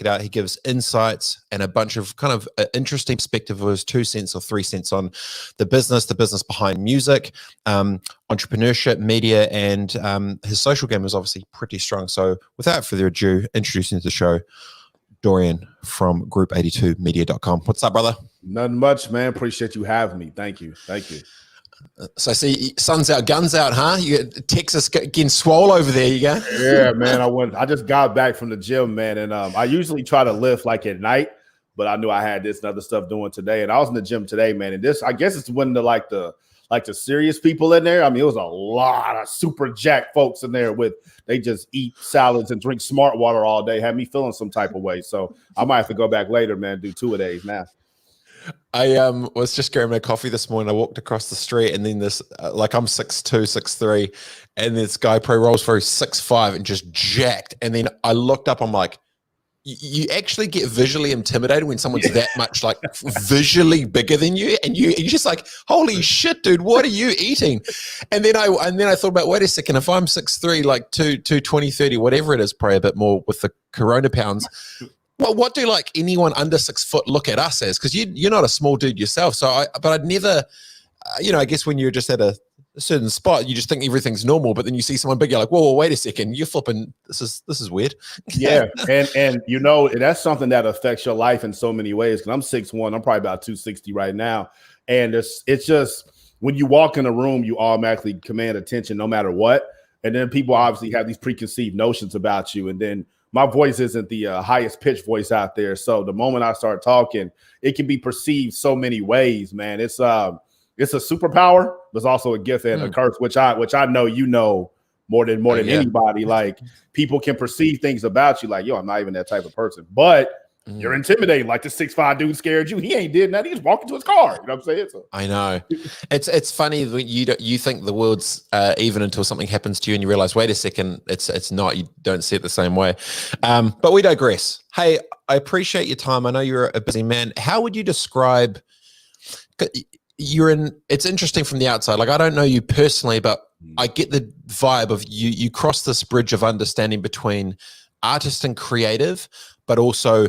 it out. He gives insights and a bunch of kind of interesting perspective of his 2 cents or 3 cents on the business behind music, entrepreneurship, media, and his social game is obviously pretty strong. So without further ado, introducing to the show, Dorian from group82media.com. What's up, brother? Nothing much, man. Appreciate you having me. Thank you. So I see sun's out, guns out, huh? You got Texas getting swole over there, you go? Yeah, man. I just got back from the gym, man. And I usually try to lift like at night, but I knew I had this and other stuff doing today. And I was in the gym today, man. And this, I guess it's when the serious people in there. I mean, it was a lot of super jack folks in there they just eat salads and drink smart water all day. Had me feeling some type of way. So I might have to go back later, man, do 2 of these now. I was just grabbing a coffee this morning. I walked across the street, and then this like I'm 6'2", 6'3", and this guy pro rolls through 6'5" and just jacked. And then I looked up, I'm like, you actually get visually intimidated when someone's that much like visually bigger than you, and you're just like, holy shit, dude, what are you eating? And then I thought about, wait a second, if I'm 6'3", like 220, 30, whatever it is, probably a bit more with the Corona pounds. Well, what do like anyone under 6 foot look at us as? Because you're not a small dude yourself. So but I'd never, I guess when you're just at a certain spot, you just think everything's normal. But then you see someone big, you're like, whoa, wait a second, you're flipping. This is weird. Yeah, and that's something that affects your life in so many ways. Because I'm 6'1", I'm probably about 260 right now, and it's just when you walk in a room, you automatically command attention no matter what. And then people obviously have these preconceived notions about you, and then my voice isn't the highest pitched voice out there. So the moment I start talking, it can be perceived so many ways, man. It's a superpower, but it's also a gift and a curse, which I know more than anybody. Like, people can perceive things about you like, yo, I'm not even that type of person. But you're intimidating. Like, the 6'5" dude scared you. He ain't did nothing. He just walked into his car. You know what I'm saying? So. I know. It's funny that you think the world's even until something happens to you and you realize, wait a second, it's not. You don't see it the same way. But we digress. Hey, I appreciate your time. I know you're a busy man. How would you describe? It's interesting from the outside. Like, I don't know you personally, but I get the vibe of you cross this bridge of understanding between artist and creative, but also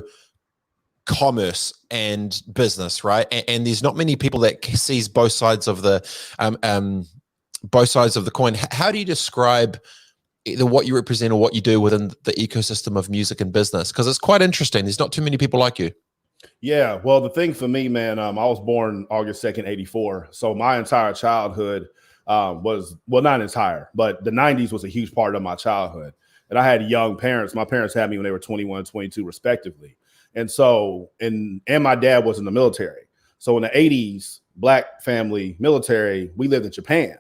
commerce and business, right? And there's not many people that sees both sides of the coin. How do you describe either what you represent or what you do within the ecosystem of music and business? Because it's quite interesting. There's not too many people like you. Yeah, well, the thing for me, man, I was born August 2nd, 84. So my entire childhood was, well, not entire, but the 90s was a huge part of my childhood. And I had young parents. My parents had me when they were 21 and 22, respectively. And so, and my dad was in the military. So in the 80s, Black family, military, we lived in Japan.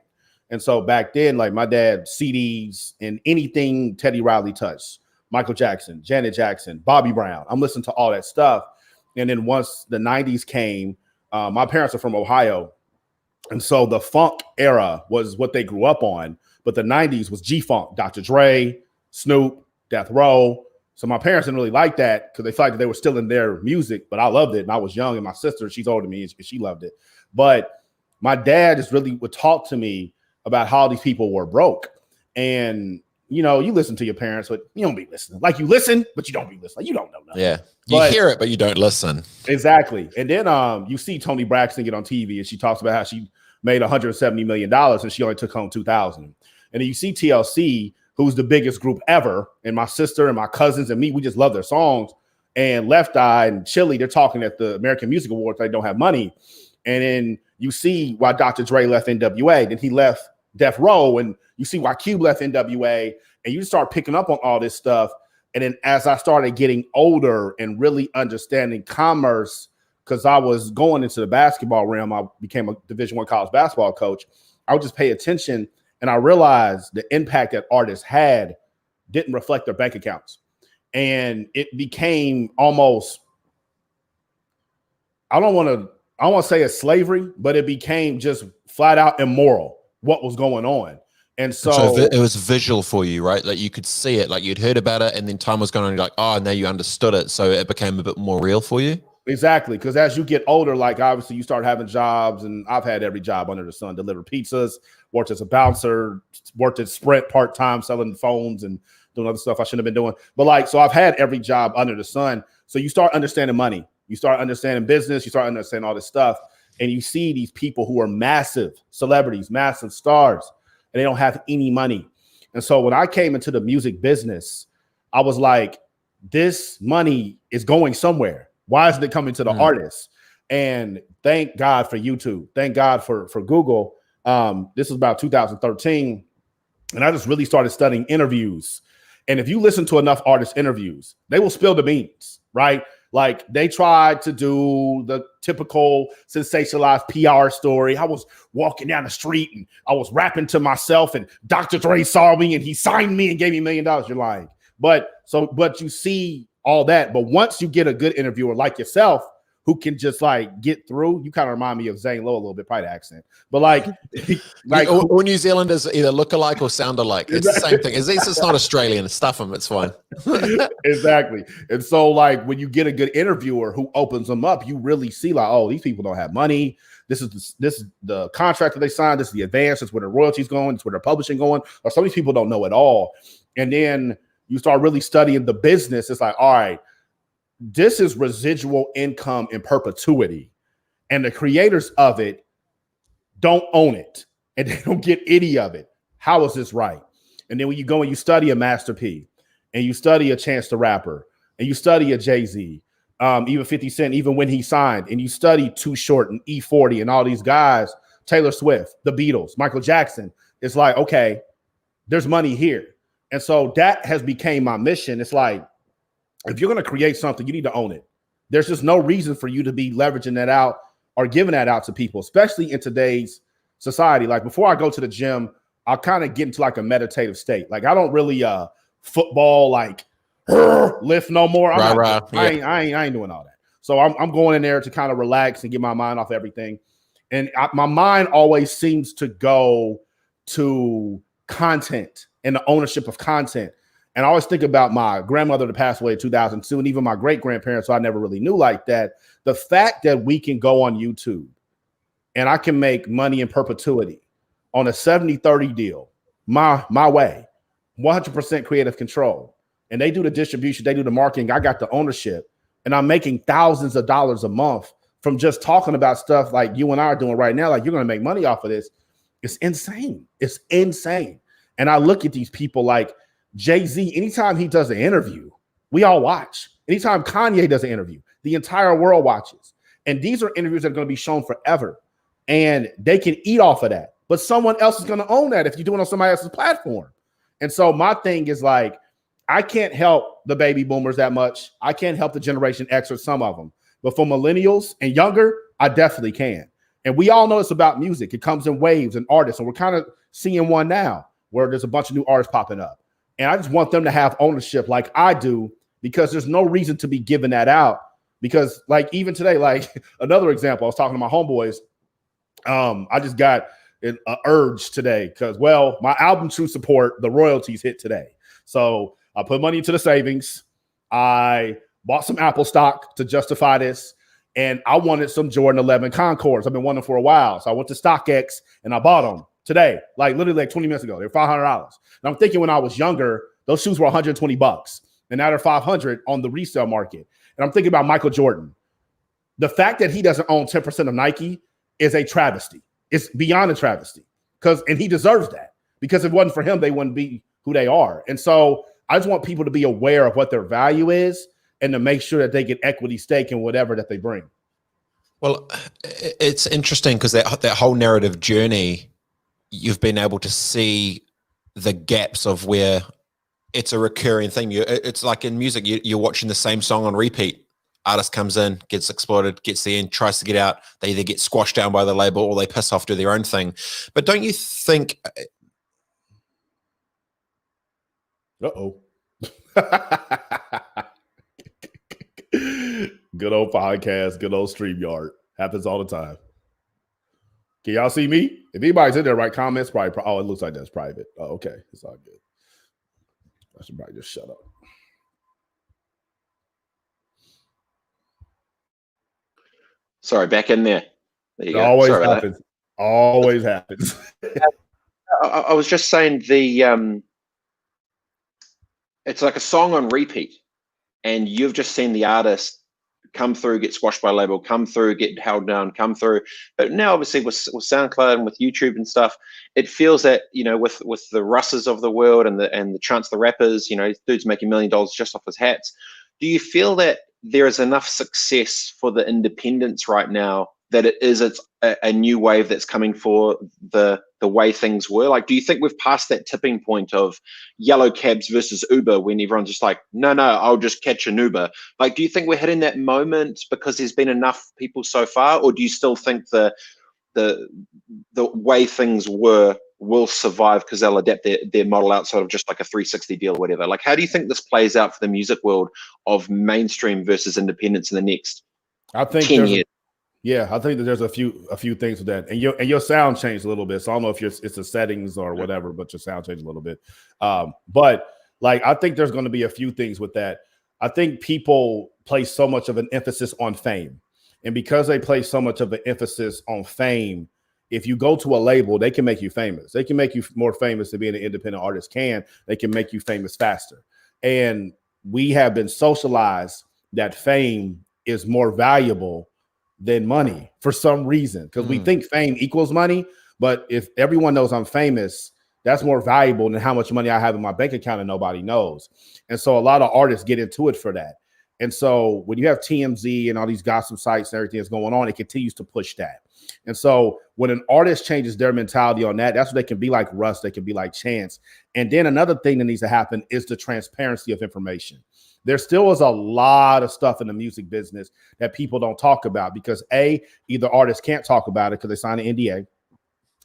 And so back then, like, my dad, CDs and anything Teddy Riley touched, Michael Jackson, Janet Jackson, Bobby Brown. I'm listening to all that stuff. And then once the 90s came, my parents are from Ohio. And so the funk era was what they grew up on. But the 90s was G-Funk, Dr. Dre, Snoop, Death Row. So my parents didn't really like that because they felt like they were still in their music, but I loved it. And I was young, and my sister, she's older than me, and she loved it. But my dad just really would talk to me about how these people were broke. And, you listen to your parents, but you don't be listening. Like, you listen, but you don't be listening. Like, you don't know nothing. Yeah. You hear it, but you don't listen. Exactly. And then you see Toni Braxton get on TV, and she talks about how she made $170 million and she only took home $2,000. And then you see TLC, who's the biggest group ever, and my sister and my cousins and me, we just love their songs. And Left Eye and Chili, they're talking at the American Music Awards, they don't have money. And then you see why Dr. Dre left NWA, then he left Death Row, and you see why Cube left NWA, and you start picking up on all this stuff. And then as I started getting older and really understanding commerce, because I was going into the basketball realm, I became a Division I college basketball coach. I would just pay attention. And I realized the impact that artists had didn't reflect their bank accounts. And it became almost, I don't want to say it's slavery, but it became just flat out immoral what was going on. And so it was visual for you, right? Like, you could see it, like you'd heard about it, and then time was going on, you're like, oh, now you understood it. So it became a bit more real for you. Exactly. Because as you get older, like, obviously you start having jobs, and I've had every job under the sun, delivered pizzas, worked as a bouncer, worked at Sprint part-time selling phones and doing other stuff I shouldn't have been doing. But like, so I've had every job under the sun. So you start understanding money, you start understanding business, you start understanding all this stuff. And you see these people who are massive celebrities, massive stars, and they don't have any money. And so when I came into the music business, I was like, this money is going somewhere. Why isn't it coming to the artists? And thank God for YouTube. Thank God for Google. This was about 2013. And I just really started studying interviews. And if you listen to enough artist interviews, they will spill the beans, right? Like they tried to do the typical sensationalized PR story. I was walking down the street and I was rapping to myself and Dr. Dre saw me and he signed me and gave me $1 million. You're lying. But you see all that. But once you get a good interviewer like yourself, who can just like get through, you kind of remind me of Zane Lowe a little bit, probably the accent. But like all New Zealanders either look alike or sound alike. It's the same thing. It's just not Australian. Stuff them. It's fine. Exactly. And so like when you get a good interviewer who opens them up, you really see like, oh, these people don't have money. This is the contract that they signed. This is the advance. It's where the royalties going. It's where their publishing going. Or some of these people don't know at all. And then you start really studying the business. It's like, all right, this is residual income in perpetuity, and the creators of it don't own it, and they don't get any of it. How is this right? And then when you go and you study a Master P, and you study a Chance the Rapper, and you study a Jay-Z, even 50 Cent, even when he signed, and you study Too Short and E40 and all these guys, Taylor Swift, the Beatles, Michael Jackson, it's like, okay, there's money here. And so that has become my mission. It's like, if you're going to create something, you need to own it. There's just no reason for you to be leveraging that out or giving that out to people, especially in today's society. Like before I go to the gym, I'll kind of get into like a meditative state. Like I don't really football like lift no more. I ain't doing all that. So I'm going in there to kind of relax and get my mind off everything. And my mind always seems to go to content and the ownership of content. And I always think about my grandmother that passed away in 2002, and even my great-grandparents, who I never really knew like that. The fact that we can go on YouTube and I can make money in perpetuity on a 70-30 deal, my way, 100% creative control. And they do the distribution, they do the marketing, I got the ownership, and I'm making thousands of dollars a month from just talking about stuff like you and I are doing right now. Like, you're going to make money off of this. It's insane. It's insane. And I look at these people like Jay-Z, anytime he does an interview, we all watch. Anytime Kanye does an interview, the entire world watches. And these are interviews that are going to be shown forever. And they can eat off of that. But someone else is going to own that if you do it on somebody else's platform. And so my thing is like, I can't help the baby boomers that much. I can't help the Generation X or some of them. But for millennials and younger, I definitely can. And we all know it's about music. It comes in waves and artists. And we're kind of seeing one now where there's a bunch of new artists popping up. And I just want them to have ownership like I do, because there's no reason to be giving that out. Because like even today, like another example, I was talking to my homeboys. I just got an urge today because, well, my album True Support, the royalties hit today. So I put money into the savings. I bought some Apple stock to justify this. And I wanted some Jordan 11 Concords. I've been wanting them for a while. So I went to StockX and I bought them today, like literally like 20 minutes ago. They're $500. And I'm thinking when I was younger, those shoes were $120. And now they're $500 on the resale market. And I'm thinking about Michael Jordan. The fact that he doesn't own 10% of Nike is a travesty. It's beyond a travesty. And he deserves that. Because if it wasn't for him, they wouldn't be who they are. And so I just want people to be aware of what their value is and to make sure that they get equity stake in whatever that they bring. Well, it's interesting because that whole narrative journey, you've been able to see the gaps of where it's a recurring thing. It's like in music, you're watching the same song on repeat. Artist comes in, gets exploited, gets the end, tries to get out. They either get squashed down by the label or they piss off, do their own thing. But don't you think... Uh-oh. Good old podcast, good old StreamYard. Happens all the time. Can y'all see me? If anybody's in there, write comments. Probably. Oh, it looks like that's private. Oh, okay. It's all good. I should probably just shut up. Sorry, back in there. There you go. Always happens. Always happens. I was just saying the it's like a song on repeat, and you've just seen the artist come through, get squashed by a label, come through, get held down, come through. But now, obviously, with SoundCloud and with YouTube and stuff, it feels that, you know, with the Russes of the world and the Chance the Rappers, you know, dude's making $1 million just off his hats. Do you feel that there is enough success for the independents right now that it's a new wave that's coming for the way things were? Like, do you think we've passed that tipping point of yellow cabs versus Uber when everyone's just like, no, I'll just catch an Uber? Like, do you think we're hitting that moment because there's been enough people so far, or do you still think the way things were will survive because they'll adapt their model outside of just like a 360 deal or whatever? Like, how do you think this plays out for the music world of mainstream versus independence in the next I think 10 years? Yeah, I think that there's a few things with that, and your sound changed a little bit. So I don't know if it's the settings or whatever, but your sound changed a little bit. But like, I think there's going to be a few things with that. I think people place so much of an emphasis on fame, and because they place so much of an emphasis on fame, if you go to a label, they can make you famous. They can make you more famous than being an independent artist can. They can make you famous faster, and we have been socialized that fame is more valuable than money for some reason, because we think fame equals money. But if everyone knows I'm famous, that's more valuable than how much money I have in my bank account and nobody knows. And so a lot of artists get into it for that. And so when you have TMZ and all these gossip sites and everything that's going on, it continues to push that. And so when an artist changes their mentality on that, that's what they can be like Russ, they can be like Chance. And then another thing that needs to happen is the transparency of information. There still is a lot of stuff in the music business that people don't talk about because A, either artists can't talk about it because they signed an NDA.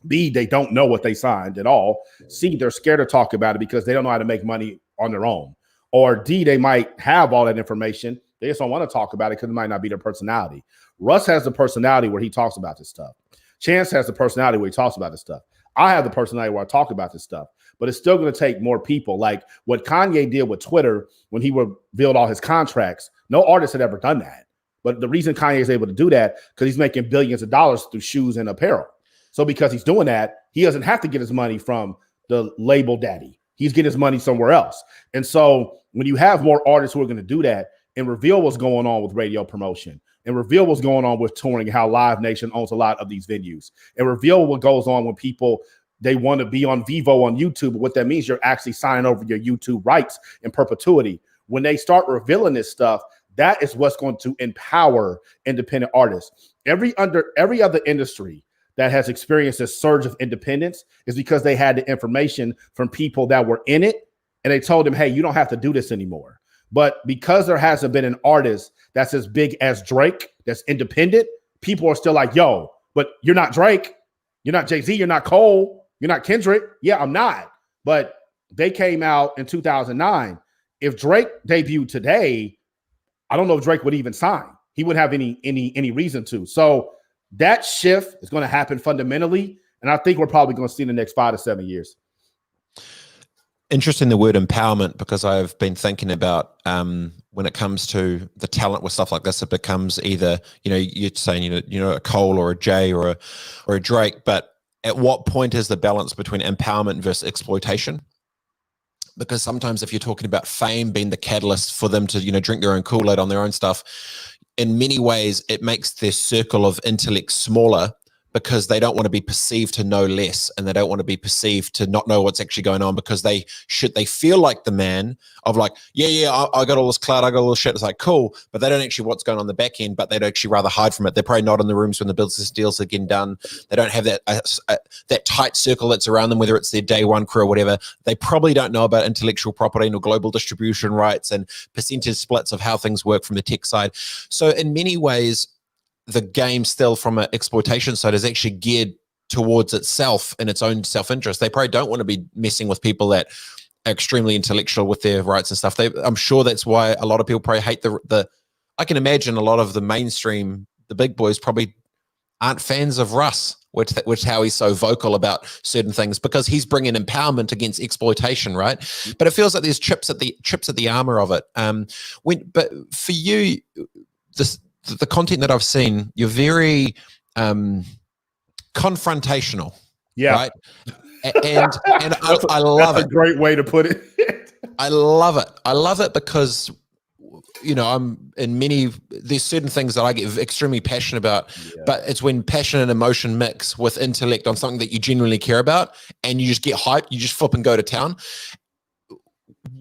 B, they don't know what they signed at all. C, they're scared to talk about it because they don't know how to make money on their own. Or D, they might have all that information. They just don't want to talk about it because it might not be their personality. Russ has the personality where he talks about this stuff. Chance has the personality where he talks about this stuff. I have the personality where I talk about this stuff, but it's still going to take more people. Like what Kanye did with Twitter when he revealed all his contracts, no artist had ever done that. But the reason Kanye is able to do that because he's making billions of dollars through shoes and apparel. So because he's doing that, he doesn't have to get his money from the label daddy. He's getting his money somewhere else. And so when you have more artists who are going to do that and reveal what's going on with radio promotion and reveal what's going on with touring, how Live Nation owns a lot of these venues, and reveal what goes on when people, they want to be on Vivo on YouTube. What that means, you're actually signing over your YouTube rights in perpetuity. When they start revealing this stuff, that is what's going to empower independent artists. Every other industry that has experienced a surge of independence is because they had the information from people that were in it, and they told them, hey, you don't have to do this anymore. But because there hasn't been an artist that's as big as Drake, that's independent, people are still like, yo, but you're not Drake. You're not Jay-Z. You're not Cole. You're not Kendrick. Yeah, I'm not. But they came out in 2009. If Drake debuted today, I don't know if Drake would even sign. He wouldn't have any reason to. So that shift is going to happen fundamentally. And I think we're probably going to see in the next 5 to 7 years. Interesting the word empowerment, because I've been thinking about when it comes to the talent with stuff like this, it becomes either, you know, you're saying, you know, a Cole or a Jay or a Drake, but at what point is the balance between empowerment versus exploitation? Because sometimes if you're talking about fame being the catalyst for them to, you know, drink their own Kool-Aid on their own stuff, in many ways it makes their circle of intellect smaller, because they don't want to be perceived to know less, and they don't want to be perceived to not know what's actually going on, because they feel like the man of like, I got all this clout, I got all this shit. It's like, cool, but they don't actually what's going on the back end, but they'd actually rather hide from it. They're probably not in the rooms when the business deals are getting done. They don't have that tight circle that's around them, whether it's their day one crew or whatever. They probably don't know about intellectual property or global distribution rights and percentage splits of how things work from the tech side. So in many ways, the game still from an exploitation side is actually geared towards itself and its own self-interest. They probably don't want to be messing with people that are extremely intellectual with their rights and stuff. I'm sure that's why a lot of people probably hate I can imagine a lot of the mainstream, the big boys probably aren't fans of Russ, which how he's so vocal about certain things, because he's bringing empowerment against exploitation, right? But it feels like there's chips at the armor of it. But for you, the content that I've seen, you're very confrontational, yeah, right? And I love it. That's a great way to put it. I love it. I love it because, you know, there's certain things that I get extremely passionate about, but it's when passion and emotion mix with intellect on something that you genuinely care about and you just get hyped, you just flip and go to town.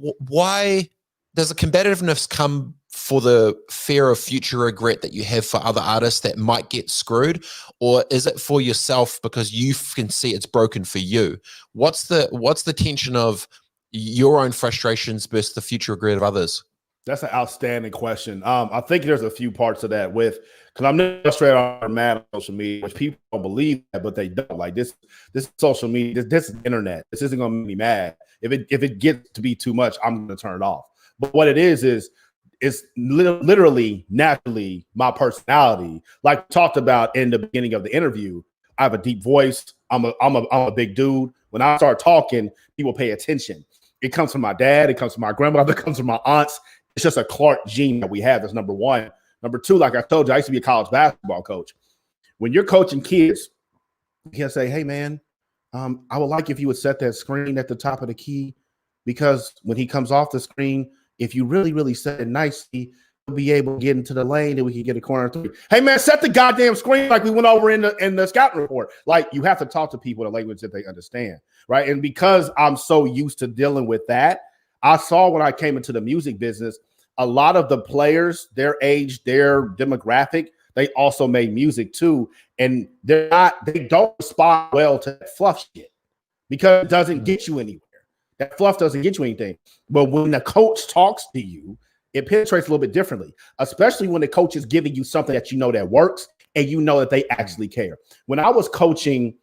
Why does the combativeness come for the fear of future regret that you have for other artists that might get screwed, or is it for yourself because you can see it's broken for you? What's the tension of your own frustrations versus the future regret of others? That's an outstanding question. I think there's a few parts of that because I'm never straight on mad on social media, which people don't believe that, but they don't. Like this social media, this is internet. This isn't going to make me mad. If it gets to be too much, I'm going to turn it off. But what it is it's literally naturally my personality. Like we talked about in the beginning of the interview, I have a deep voice. I'm a big dude. When I start talking, people pay attention. It comes from my dad. It comes from my grandmother. It comes from my aunts. It's just a Clark gene that we have. That's number one. Number two, like I told you, I used to be a college basketball coach. When you're coaching kids, you can say, hey, man, I would like if you would set that screen at the top of the key, because when he comes off the screen, if you really, really set it nicely, we'll be able to get into the lane and we can get a corner three. Hey, man, set the goddamn screen like we went over in the scouting report. Like, you have to talk to people in a language that they understand, right? And because I'm so used to dealing with that, I saw when I came into the music business, a lot of the players, their age, their demographic, they also made music too. And they don't respond well to that fluff shit because it doesn't get you anywhere. That fluff doesn't get you anything. But when the coach talks to you, it penetrates a little bit differently, especially when the coach is giving you something that you know that works and you know that they actually care. When I was coaching,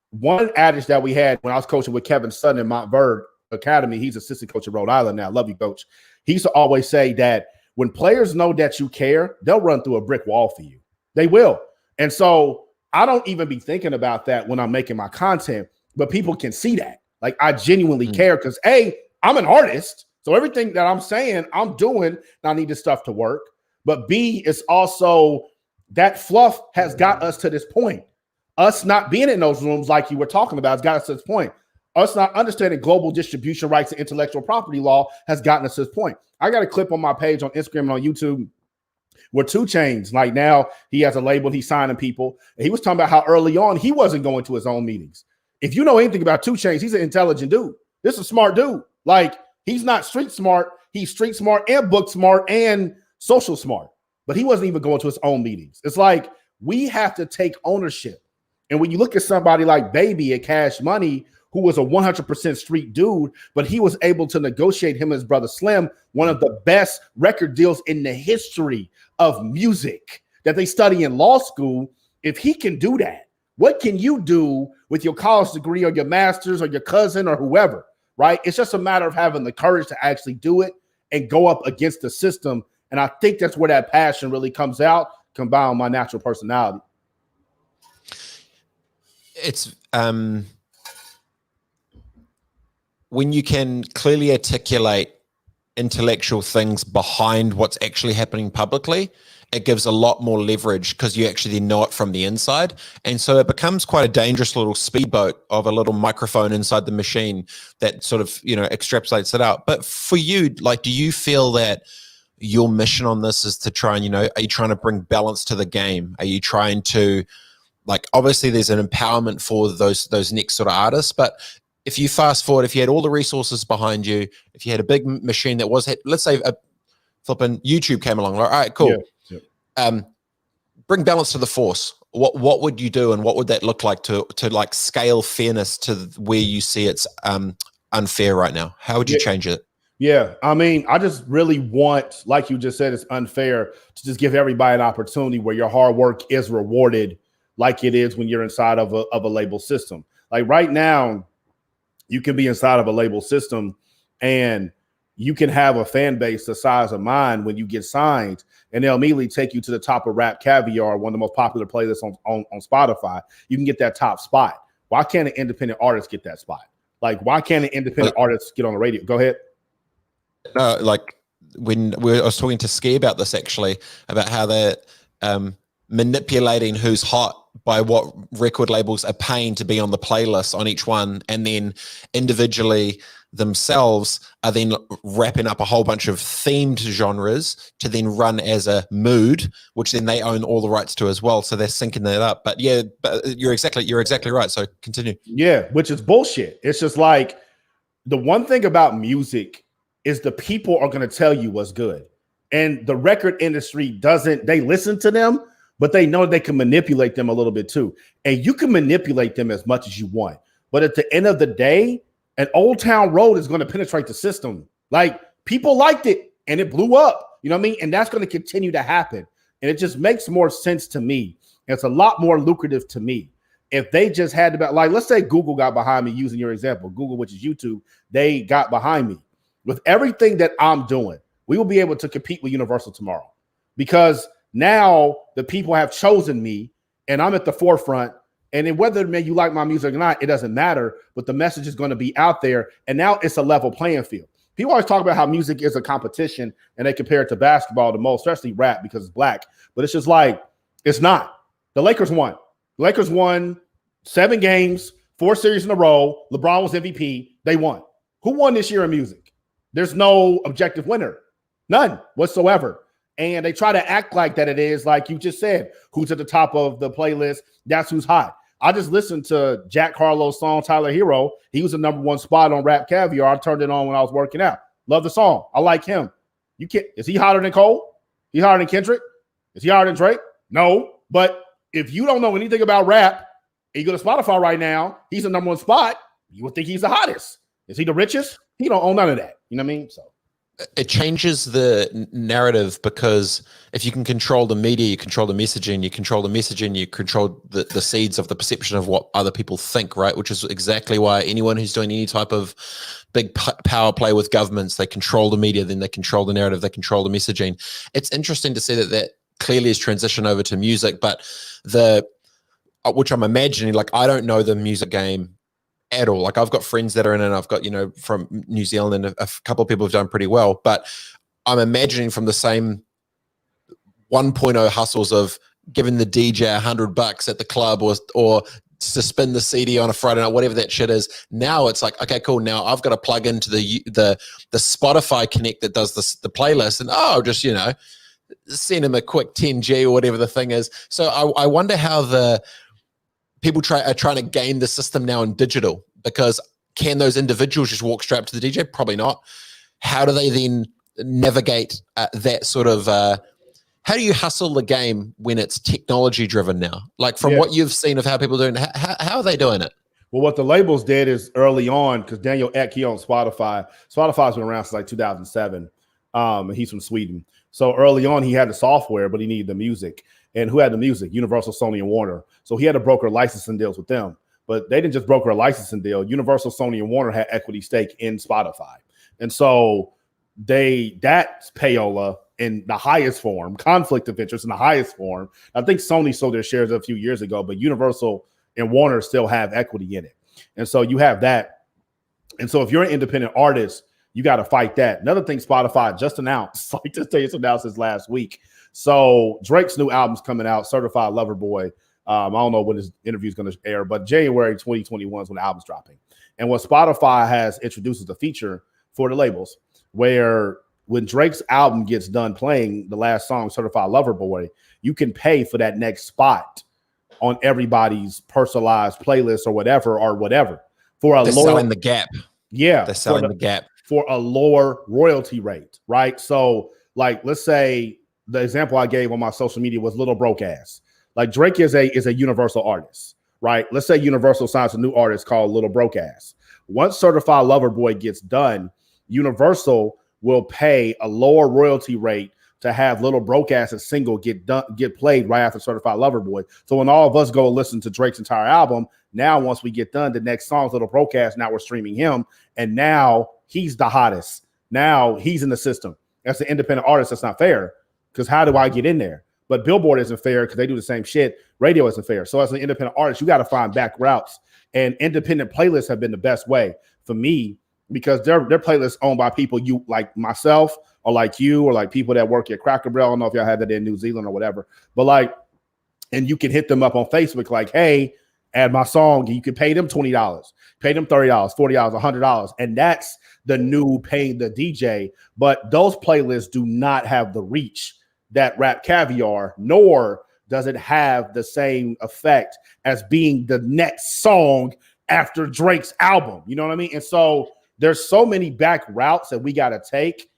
one adage that we had when I was coaching with Kevin Sutton in Montverde Academy, he's assistant coach at Rhode Island now. Love you, coach. He used to always say that when players know that you care, they'll run through a brick wall for you. They will. And so I don't even be thinking about that when I'm making my content, but people can see that. Like, I genuinely care because, A, I'm an artist. So everything that I'm saying, I'm doing, and I need this stuff to work. But B, it's also that fluff has got us to this point. Us not being in those rooms like you were talking about has got us to this point. Us not understanding global distribution rights and intellectual property law has gotten us to this point. I got a clip on my page on Instagram and on YouTube where 2 Chainz, like now he has a label, he's signing people. And he was talking about how early on he wasn't going to his own meetings. If you know anything about 2 Chainz, he's an intelligent dude. This is a smart dude. Like, he's not street smart. He's street smart and book smart and social smart. But he wasn't even going to his own meetings. It's like we have to take ownership. And when you look at somebody like Baby at Cash Money, who was a 100% street dude, but he was able to negotiate him and his brother Slim, one of the best record deals in the history of music that they study in law school. If he can do that, what can you do with your college degree or your master's or your cousin or whoever, right? It's just a matter of having the courage to actually do it and go up against the system. And I think that's where that passion really comes out, combined with my natural personality. It's when you can clearly articulate intellectual things behind what's actually happening publicly, it gives a lot more leverage because you actually know it from the inside. And so it becomes quite a dangerous little speedboat of a little microphone inside the machine that sort of, you know, extrapolates it out. But for you, like, do you feel that your mission on this is to try and, you know, are you trying to bring balance to the game? Are you trying to, like, obviously there's an empowerment for those next sort of artists, but if you fast forward, if you had all the resources behind you, if you had a big machine that was, let's say a flipping YouTube came along, like, all right, cool. Yeah. Bring balance to the force. What would you do, and what would that look like to like scale fairness to where you see it's unfair right now? How would you change it? Yeah, I mean, I just really want, like you just said, it's unfair to just give everybody an opportunity where your hard work is rewarded like it is when you're inside of a label system. Like right now, you can be inside of a label system and you can have a fan base the size of mine when you get signed, and they'll immediately take you to the top of Rap Caviar, one of the most popular playlists on Spotify. You can get that top spot. Why can't an independent artist get that spot? Like, why can't an independent artist get on the radio? Go ahead. No, like when I was talking to Ski about this, actually, about how they're manipulating who's hot by what record labels are paying to be on the playlist on each one, and then individually themselves are then wrapping up a whole bunch of themed genres to then run as a mood, which then they own all the rights to as well. So they're syncing that up. But yeah, but you're exactly right. So continue. Yeah, which is bullshit. It's just like the one thing about music is the people are going to tell you what's good. And the record industry doesn't, they listen to them, but they know they can manipulate them a little bit too. And you can manipulate them as much as you want. But at the end of the day, an Old Town Road is going to penetrate the system. Like, people liked it and it blew up. You know what I mean? And that's going to continue to happen. And it just makes more sense to me. It's a lot more lucrative to me. If they just had to, like, let's say Google got behind me, using your example, Google, which is YouTube, they got behind me. With everything that I'm doing, we will be able to compete with Universal tomorrow, because now the people have chosen me and I'm at the forefront. And then whether you like my music or not, it doesn't matter, but the message is going to be out there. And now it's a level playing field. People always talk about how music is a competition and they compare it to basketball the most, especially rap, because it's black. But it's just like, it's not. The Lakers won. The Lakers won 7 games, 4 series in a row. LeBron was MVP. They won. Who won this year in music? There's no objective winner. None whatsoever. And they try to act like that it is, like you just said, who's at the top of the playlist, that's who's hot. I just listened to Jack Harlow's song, Tyler Hero. He was the #1 spot on Rap Caviar. I turned it on when I was working out. Love the song. I like him. You can't, is he hotter than Cole? He's hotter than Kendrick? Is he hotter than Drake? No. But if you don't know anything about rap and you go to Spotify right now, he's the #1 spot, you would think he's the hottest. Is he the richest? He don't own none of that. You know what I mean? So it changes the narrative, because if you can control the media, you control the messaging, you control the seeds of the perception of what other people think, right? Which is exactly why anyone who's doing any type of big power play with governments, they control the media, then they control the narrative, they control the messaging. It's interesting to see that clearly is transitioned over to music, but which I'm imagining, like, I don't know the music game at all. Like, I've got friends that are in it, and I've got, from New Zealand, and a couple of people have done pretty well, but I'm imagining from the same 1.0 hustles of giving the DJ $100 at the club or to spin the CD on a Friday night, whatever that shit is. Now it's like, okay, cool. Now I've got to plug into the Spotify Connect that does the playlist, and just, send him a quick 10G or whatever the thing is. So I wonder how the people are trying to game the system now in digital, because can those individuals just walk straight up to the DJ? Probably not. How do they then navigate that sort of, how do you hustle the game when it's technology driven now? Like, from what you've seen of how people are doing, how are they doing it? Well, what the labels did is early on, because Daniel Ek, he owns Spotify. Spotify's been around since like 2007. And he's from Sweden. So early on, he had the software, but he needed the music. And who had the music? Universal, Sony, and Warner. So he had to broker licensing deals with them. But they didn't just broker a licensing deal. Universal, Sony, and Warner had equity stake in Spotify. And so that's payola in the highest form, conflict of interest in the highest form. I think Sony sold their shares a few years ago, but Universal and Warner still have equity in it. And so you have that. And so if you're an independent artist, you got to fight that. Another thing Spotify just announced, like this day, it's announced this last week. So Drake's new album's coming out, Certified Lover Boy. I don't know when his interview is going to air, but January 2021 is when the album's dropping. And what Spotify has introduced is a feature for the labels where when Drake's album gets done playing, the last song, Certified Lover Boy, you can pay for that next spot on everybody's personalized playlist or whatever for a They're lower, selling the gap. Yeah. They're selling the gap for a lower royalty rate, right? So, like, let's say the example I gave on my social media was Little Broke Ass. Like, Drake is a Universal artist, right? Let's say Universal signs a new artist called Little Broke Ass. Once Certified Lover Boy gets done, Universal will pay a lower royalty rate to have Little Broke Ass a single get played right after Certified Lover Boy. So when all of us go listen to Drake's entire album, now once we get done, the next song's Little Broke Ass. Now we're streaming him, and now he's the hottest. Now he's in the system. As an independent artist, that's not fair, because how do I get in there? But Billboard isn't fair because they do the same shit. Radio isn't fair. So as an independent artist, you got to find back routes. And independent playlists have been the best way for me, because they're playlists owned by people you like myself, or like you, or like people that work at Cracker Barrel. I don't know if y'all had that in New Zealand or whatever. But like, and you can hit them up on Facebook like, hey, add my song, and you can pay them $20, pay them $30, $40, $100, and that's the new paying the DJ. But those playlists do not have the reach that Rap Caviar, nor does it have the same effect as being the next song after Drake's album. You know what I mean? And so there's so many back routes that we got to take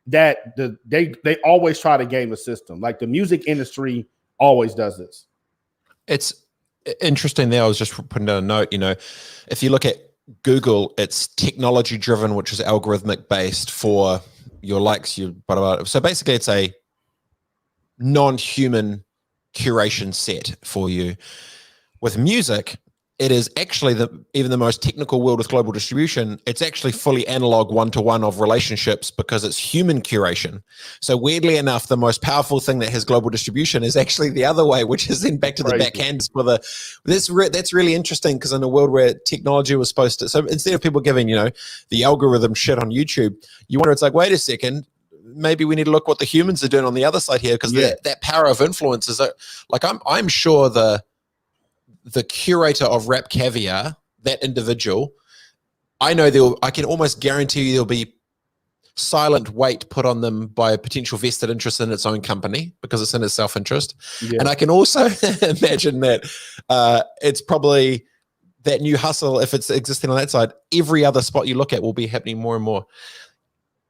that they always try to game the system. Like the music industry always does this. It's interesting there. I was just putting down a note, if you look at Google, it's technology driven, which is algorithmic based for your likes, so basically it's a non-human curation set for you. With music, it is actually even the most technical world with global distribution. It's actually fully analog one-to-one of relationships because it's human curation. So weirdly enough, the most powerful thing that has global distribution is actually the other way, which is then back to the backhands for that's really interesting, because in a world where technology was supposed to, so instead of people giving, the algorithm shit on YouTube, you wonder, it's like, wait a second, maybe we need to look what the humans are doing on the other side here, because that power of influence is like, I'm sure the curator of Rap Caviar, that individual, I can almost guarantee you there'll be silent weight put on them by a potential vested interest in its own company because it's in its self-interest. Yeah. And I can also imagine that it's probably that new hustle, if it's existing on that side, every other spot you look at will be happening more and more.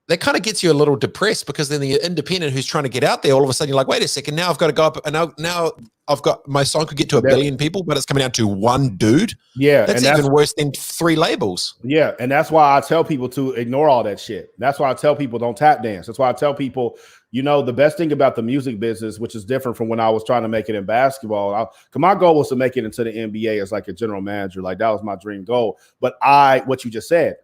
That kind of gets you a little depressed, because then the independent who's trying to get out there, all of a sudden you're like, wait a second, now I've got to go up, and now I've got, my song could get to 1 billion people, but it's coming down to one dude. Yeah. That's even worse than 3 labels. Yeah. And that's why I tell people to ignore all that shit. That's why I tell people don't tap dance. That's why I tell people, the best thing about the music business, which is different from when I was trying to make it in basketball. My goal was to make it into the NBA as like a general manager. Like that was my dream goal. But what you just said,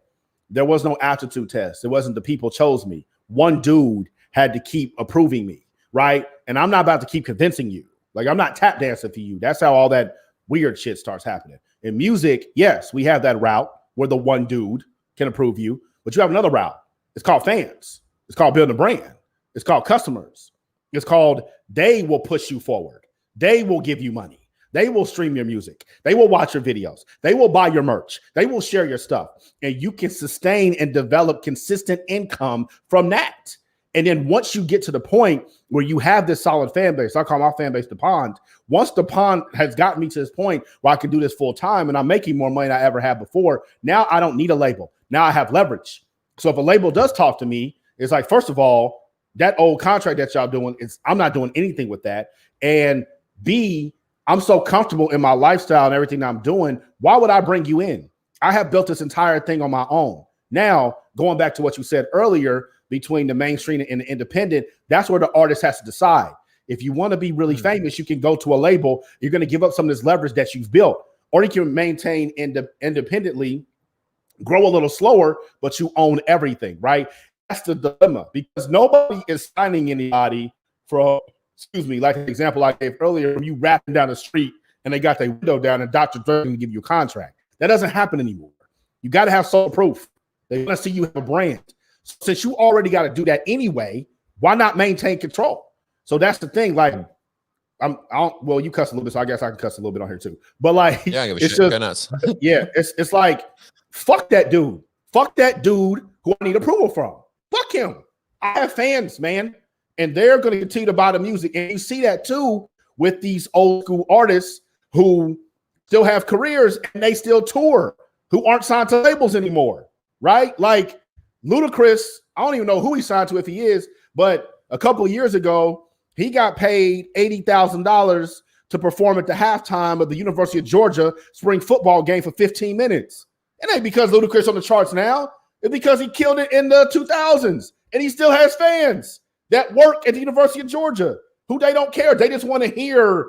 there was no aptitude test. It wasn't the people chose me. One dude had to keep approving me, right? And I'm not about to keep convincing you. Like, I'm not tap dancing for you. That's how all that weird shit starts happening. In music, yes, we have that route where the one dude can approve you, but you have another route. It's called fans. It's called building a brand. It's called customers. It's called they will push you forward. They will give you money. They will stream your music. They will watch your videos. They will buy your merch. They will share your stuff. And you can sustain and develop consistent income from that. And then once you get to the point where you have this solid fan base, I call my fan base the pond. Once the pond has gotten me to this point where I can do this full time and I'm making more money than I ever had before, now I don't need a label. Now I have leverage. So if a label does talk to me, it's like, first of all, that old contract that y'all doing, I'm not doing anything with that. And B, I'm so comfortable in my lifestyle and everything that I'm doing. Why would I bring you in? I have built this entire thing on my own. Now, going back to what you said earlier, between the mainstream and the independent, that's where the artist has to decide. If you want to be really famous, you can go to a label. You're going to give up some of this leverage that you've built, or you can maintain independently, grow a little slower, but you own everything, right? That's the dilemma, because nobody is signing anybody for, like the example I gave earlier, when you rapping down the street and they got their window down and Dr. Dre can give you a contract. That doesn't happen anymore. You got to have social proof. They want to see you have a brand. Since you already got to do that anyway, why not maintain control? So that's the thing. Like, well, you cuss a little bit, so I guess I can cuss a little bit on here too. But like, yeah, I give a shit. Go nuts. Yeah, it's like, fuck that dude. Fuck that dude who I need approval from. Fuck him. I have fans, man, and they're going to continue to buy the music. And you see that too with these old school artists who still have careers and they still tour, who aren't signed to labels anymore, right? Like Ludacris, I don't even know who he signed to if he is, but a couple of years ago, he got paid $80,000 to perform at the halftime of the University of Georgia spring football game for 15 minutes. It ain't because Ludacris on the charts now. It's because he killed it in the 2000s, and he still has fans that work at the University of Georgia who they don't care. They just want to hear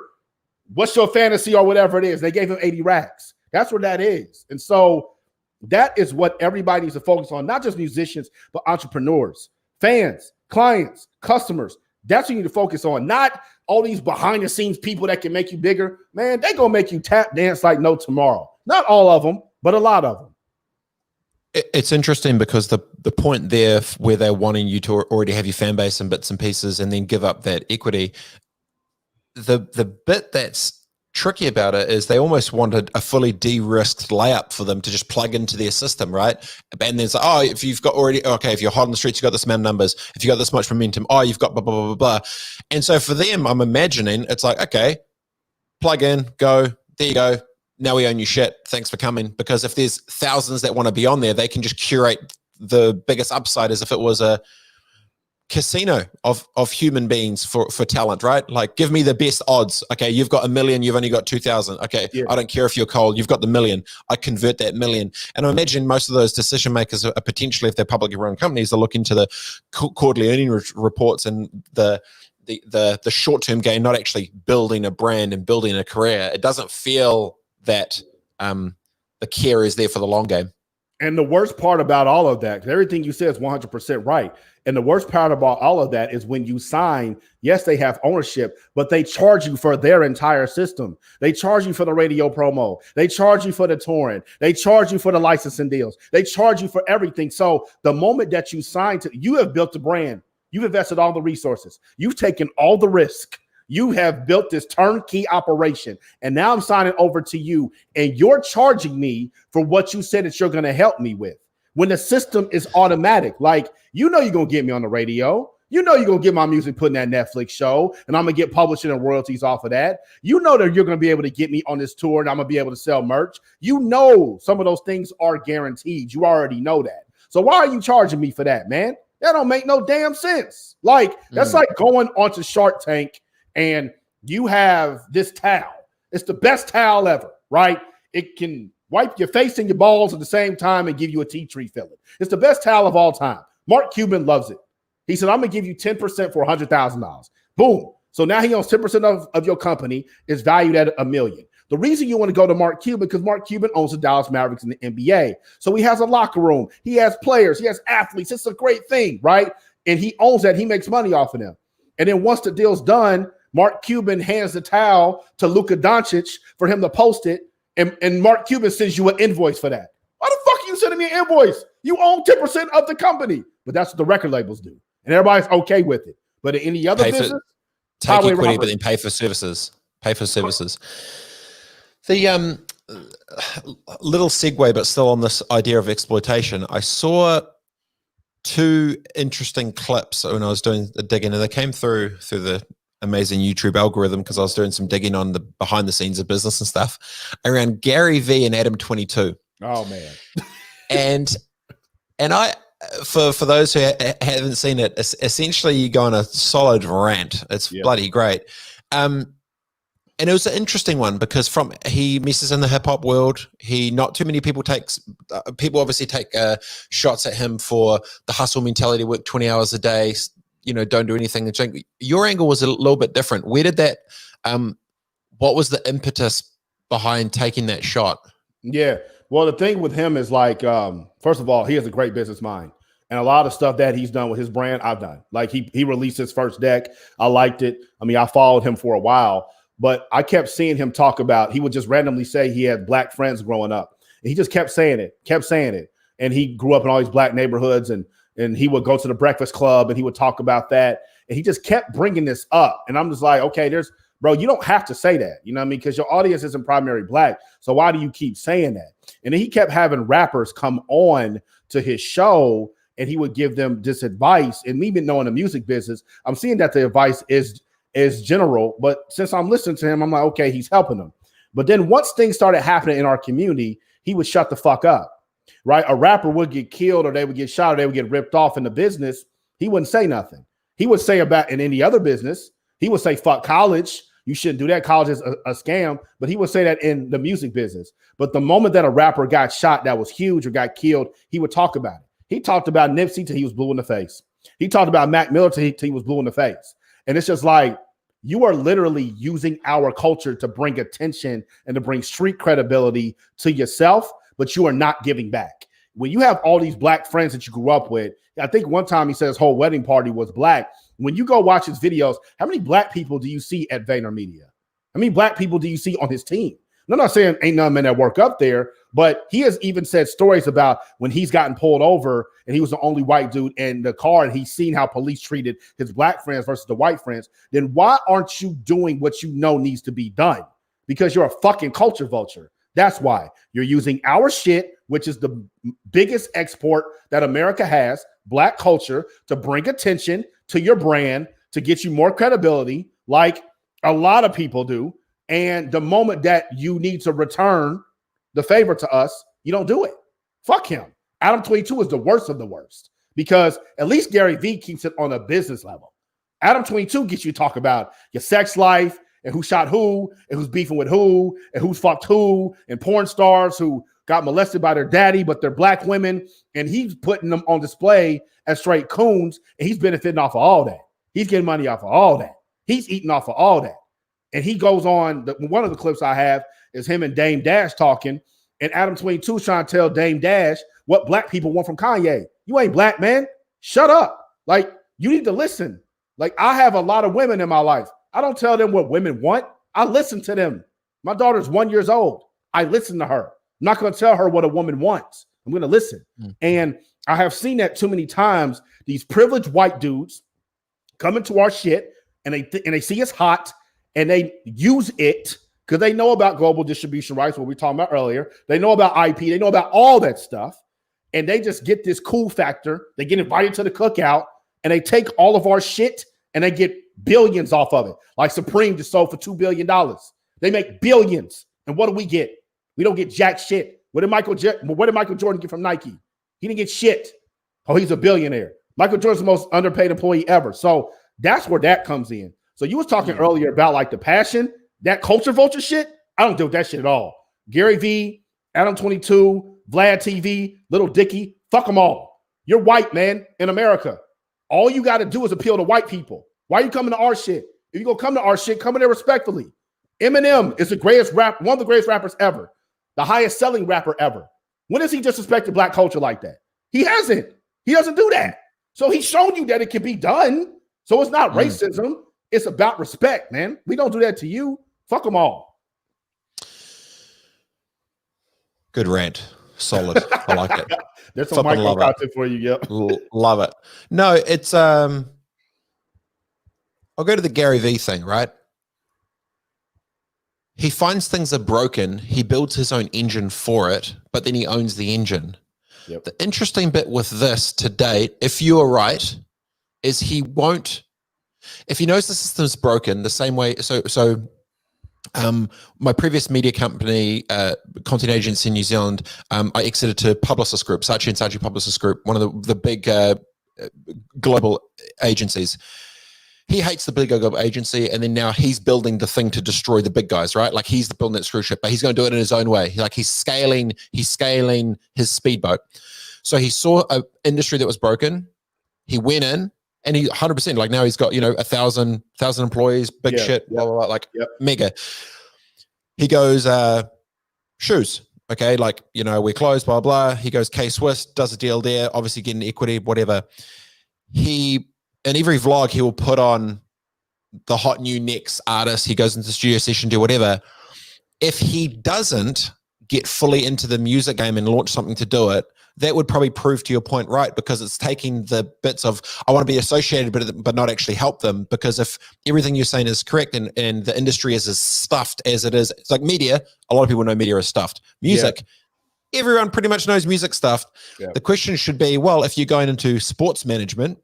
what's your fantasy or whatever it is. They gave him 80 racks. That's what that is. And so that is what everybody needs to focus on, not just musicians, but entrepreneurs, fans, clients, customers. That's what you need to focus on, not all these behind-the-scenes people that can make you bigger. Man, they're going to make you tap dance like no tomorrow. Not all of them, but a lot of them. It's interesting because the point there where they're wanting you to already have your fan base and bits and pieces and then give up that equity, the bit that's tricky about it is they almost wanted a fully de-risked layup for them to just plug into their system, right? And then it's like, oh, if you've got if you're hot on the streets, you've got this amount of numbers. If you've got this much momentum, oh, you've got blah, blah, blah, blah, blah. And so for them, I'm imagining it's like, okay, plug in, go, there you go. Now we own your shit. Thanks for coming. Because if there's thousands that want to be on there, they can just curate the biggest upside as if it was a casino of human beings for talent, right? Like, give me the best odds. Okay, you've got 1 million, you've only got 2,000. Okay, yeah. I don't care if you're cold, you've got the 1 million. I convert that 1 million. And I imagine most of those decision makers are potentially, if they're publicly run companies, they look into the quarterly earning reports and the short-term gain, not actually building a brand and building a career. It doesn't feel that the care is there for the long game. And the worst part about all of that, because everything you said is 100% right. And the worst part about all of that is when you sign, yes, they have ownership, but they charge you for their entire system. They charge you for the radio promo. They charge you for the touring. They charge you for the licensing deals. They charge you for everything. So the moment that you sign to, you have built a brand. You've invested all the resources. You've taken all the risk. You have built this turnkey operation, and now I'm signing over to you, and you're charging me for what you said that you're going to help me with. When the system is automatic, like, you're going to get me on the radio. You're going to get my music put in that Netflix show, and I'm going to get publishing and royalties off of that. That you're going to be able to get me on this tour, and I'm going to be able to sell merch. Some of those things are guaranteed. You already know that. So why are you charging me for that, man? That don't make no damn sense. Like, that's like going onto Shark Tank and you have this towel. It's the best towel ever, right? It can wipe your face and your balls at the same time and give you a tea tree feeling. It's the best towel of all time. Mark Cuban loves it. He said, I'm going to give you 10% for $100,000. Boom. So now he owns 10% of your company. Is valued at $1 million. The reason you want to go to Mark Cuban, because Mark Cuban owns the Dallas Mavericks in the NBA. So he has a locker room. He has players. He has athletes. It's a great thing, right? And he owns that. He makes money off of them. And then once the deal's done, Mark Cuban hands the towel to Luka Doncic for him to post it, and Mark Cuban sends you an invoice for that. Why the fuck are you sending me an invoice? You own 10% of the company. But that's what the record labels do. And everybody's okay with it. But in any other business, take equity, but then pay for services. The little segue, but still on this idea of exploitation, I saw 2 interesting clips when I was doing the digging, and they came through the amazing YouTube algorithm because I was doing some digging on the behind the scenes of business and stuff around Gary V and Adam22. Oh man. and I, for those who haven't seen it, essentially you go on a solid rant. It's bloody great. And it was an interesting one because he messes in the hip hop world. Not too many people people obviously take shots at him for the hustle mentality, work 20 hours a day, don't do anything. Your angle was a little bit different. Where did that, what was the impetus behind taking that shot? Yeah. Well, the thing with him is like, first of all, he has a great business mind. And a lot of stuff that he's done with his brand, I've done. Like he released his first deck. I liked it. I mean, I followed him for a while, but I kept seeing him talk about, he would just randomly say he had black friends growing up. And he just kept saying it. And he grew up in all these black neighborhoods, and he would go to the Breakfast Club and he would talk about that. And he just kept bringing this up. And I'm just like, okay, bro, you don't have to say that, you know what I mean? Because your audience isn't primarily black. So why do you keep saying that? And then he kept having rappers come on to his show and he would give them this advice. And me being knowing the music business, I'm seeing that the advice is general. But since I'm listening to him, I'm like, okay, he's helping them. But then once things started happening in our community, he would shut the fuck up. Right? A rapper would get killed or they would get shot or they would get ripped off in the business. He wouldn't say nothing. He would say about in any other business, he would say, fuck college. You shouldn't do that. College is a scam. But he would say that in the music business. But the moment that a rapper got shot that was huge or got killed, he would talk about it. He talked about Nipsey till he was blue in the face. He talked about Mac Miller till he was blue in the face. And it's just like, you are literally using our culture to bring attention and to bring street credibility to yourself, but you are not giving back. When you have all these black friends that you grew up with, I think one time he said his whole wedding party was black. When you go watch his videos, how many black people do you see at VaynerMedia? How many black people do you see on his team? I'm not saying ain't none men that work up there, but he has even said stories about when he's gotten pulled over and he was the only white dude in the car and he's seen how police treated his black friends versus the white friends. Then why aren't you doing what you know needs to be done? because you're a fucking culture vulture. That's why you're using our shit, which is the biggest export that America has, black culture, to bring attention to your brand, to get you more credibility, like a lot of people do. And the moment that you need to return the favor to us, you don't do it. Fuck him. Adam 22 is the worst of the worst, because at least Gary Vee keeps it on a business level. Adam 22 gets you to talk about your sex life and who shot who and who's beefing with who and who's fucked who, and porn stars who got molested by their daddy, but they're black women. And he's putting them on display as straight coons, and he's benefiting off of all that. He's getting money off of all that. He's eating off of all that. And he goes on, one of the clips I have is him and Dame Dash talking, and Adam 22 is trying to tell Dame Dash what black people want from Kanye. You ain't black, man. Shut up. Like, you need to listen. Like, I have a lot of women in my life. I don't tell them what women want. I listen to them. My daughter's 1 year old. I listen to her. I'm not going to tell her what a woman wants. I'm going to listen. And I have seen that too many times. These privileged white dudes come into our shit, and they see it's hot, and they use it because they know about global distribution rights, what we were talking about earlier. They know about IP. They know about all that stuff. And they just get this cool factor. They get invited to the cookout, and they take all of our shit, and they get billions off of it. Like Supreme just sold for $2 billion. They make billions. And what do we get? We don't get jack shit. What did Michael Jordan get from Nike? He didn't get shit. Oh, he's a billionaire. Michael Jordan's the most underpaid employee ever. So that's where that comes in. So you was talking earlier about like the passion, that culture vulture shit. I don't deal with that shit at all. Gary Vee, Adam 22, Vlad TV, Little Dicky, fuck them all. You're white, man, in America. All you got to do is appeal to white people. Why are you coming to our shit? If you gonna come to our shit, come in there respectfully. Eminem is the greatest one of the greatest rappers ever, the highest selling rapper ever. When has he disrespected black culture like that? He hasn't. He doesn't do that. So he's shown you that it can be done. So it's not racism. It's about respect, man. We don't do that to you. Fuck them all. Good rant. Solid. I like it. There's some micro content for you. Yep. Love it. No, it's I'll go to the Gary Vee thing, right? He finds things are broken. He builds his own engine for it, but then he owns the engine. Yep. The interesting bit with this to date, if you are right, is he won't, if he knows the system's broken the same way. So my previous media company, content agency in New Zealand, I exited to Publicis Group, Saatchi & Saatchi Publicis Group, one of the big global agencies. He hates the big global agency, and then now he's building the thing to destroy the big guys, right? Like he's building that cruise ship, but he's going to do it in his own way. Like he's scaling his speedboat. So he saw an industry that was broken. He went in, and he 100%, like now he's got, 1,000 employees, big shit, blah, blah, blah, like mega. He goes, shoes. Okay. Like, we're closed, blah, blah. He goes K-Swiss, does a deal there, obviously getting equity, whatever. In every vlog, he will put on the hot new next artist. He goes into the studio session, do whatever. If he doesn't get fully into the music game and launch something to do it, that would probably prove to your point right, because it's taking the bits of, I want to be associated, but not actually help them. Because if everything you're saying is correct and the industry is as stuffed as it is, it's like media. A lot of people know media is stuffed. Music, everyone pretty much knows music stuffed. Yeah. The question should be, well, if you're going into sports management,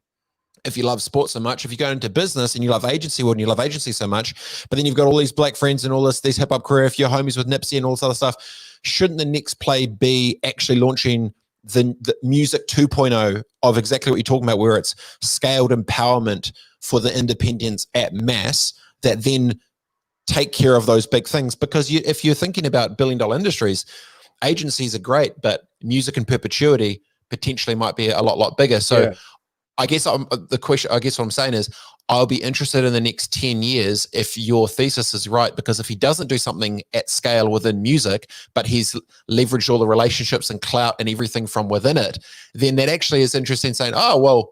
if you love sports so much, if you go into business and you love agency world and you love agency so much, but then you've got all these black friends and all these hip hop career, if you're homies with Nipsey and all this other stuff, shouldn't the next play be actually launching the music 2.0 of exactly what you're talking about, where it's scaled empowerment for the independents at mass that then take care of those big things? Because if you're thinking about billion-dollar industries, agencies are great, but music in perpetuity potentially might be a lot bigger. So I guess what I'm saying is, I'll be interested in the next 10 years if your thesis is right, because if he doesn't do something at scale within music, but he's leveraged all the relationships and clout and everything from within it, then that actually is interesting, saying, oh, well,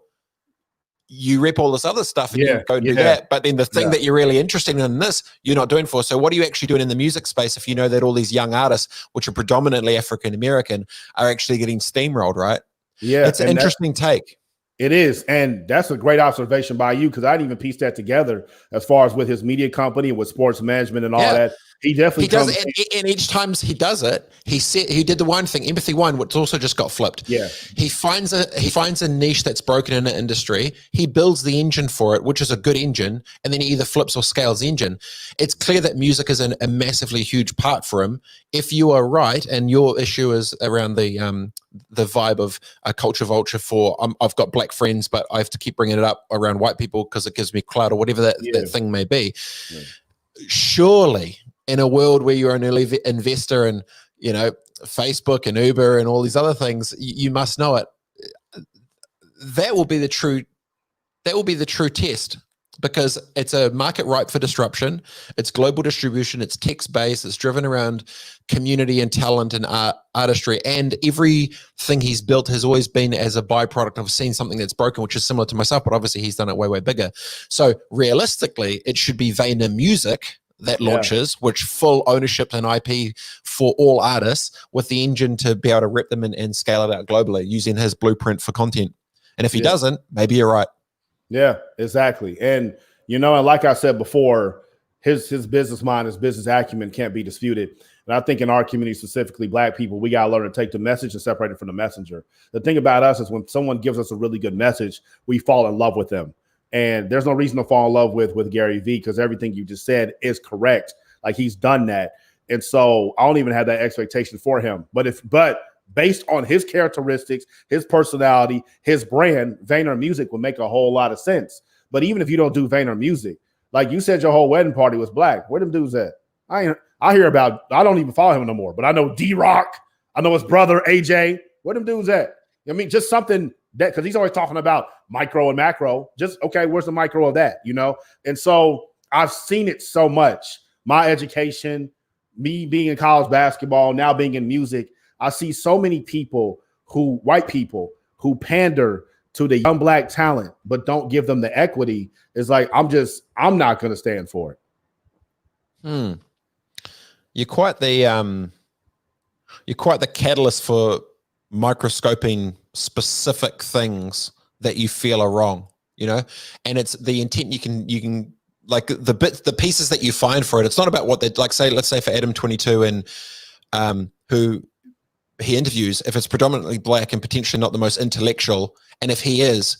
you rep all this other stuff and you go do that. But then the thing that you're really interested in this, you're not doing for. So what are you actually doing in the music space if you know that all these young artists, which are predominantly African-American, are actually getting steamrolled, right? Yeah. It's an interesting take. It is. And that's a great observation by you, because I didn't even piece that together as far as with his media company and with sports management and all that. He definitely He does comes. it, and each time he does it, he did the one thing, empathy one, which also just got flipped. Yeah. He finds a niche that's broken in an industry. He builds the engine for it, which is a good engine, and then he either flips or scales the engine. It's clear that music is a massively huge part for him. If you are right, and your issue is around the vibe of a culture vulture for I've got black friends, but I have to keep bringing it up around white people because it gives me clout or whatever that thing may be. Yeah. Surely, in a world where you're an early investor in, Facebook and Uber and all these other things, you must know it. That will be the true test, because it's a market ripe for disruption. It's global distribution. It's text based. It's driven around community and talent and artistry. And everything he's built has always been as a byproduct of seeing something that's broken, which is similar to myself, but obviously he's done it way, way bigger. So realistically, it should be Vayner Music that launches, which full ownership and IP for all artists, with the engine to be able to rep them and scale it out globally using his blueprint for content. And if he doesn't, maybe you're right. Yeah, exactly. And, and like I said before, his business mind, his business acumen can't be disputed. And I think in our community, specifically black people, we got to learn to take the message and separate it from the messenger. The thing about us is when someone gives us a really good message, we fall in love with them. And there's no reason to fall in love with Gary Vee, because everything you just said is correct. Like, he's done that. And so I don't even have that expectation for him. But based on his characteristics, his personality, his brand, Vayner Music would make a whole lot of sense. But even if you don't do Vayner Music, like you said, your whole wedding party was black. Where them dudes at? I don't even follow him no more, but I know D-Rock. I know his brother, AJ. Where them dudes at? I mean, just something that, because he's always talking about micro and macro. Just, okay, where's the micro of that, And so I've seen it so much. My education, me being in college basketball, now being in music, I see so many white people who pander to the young black talent, but don't give them the equity. It's like, I'm not going to stand for it. You're quite the catalyst for microscoping specific things that you feel are wrong, and it's the intent you can like the pieces that you find for it. It's not about what they like. Let's say for Adam22 and who he interviews, if it's predominantly black and potentially not the most intellectual, and if he is,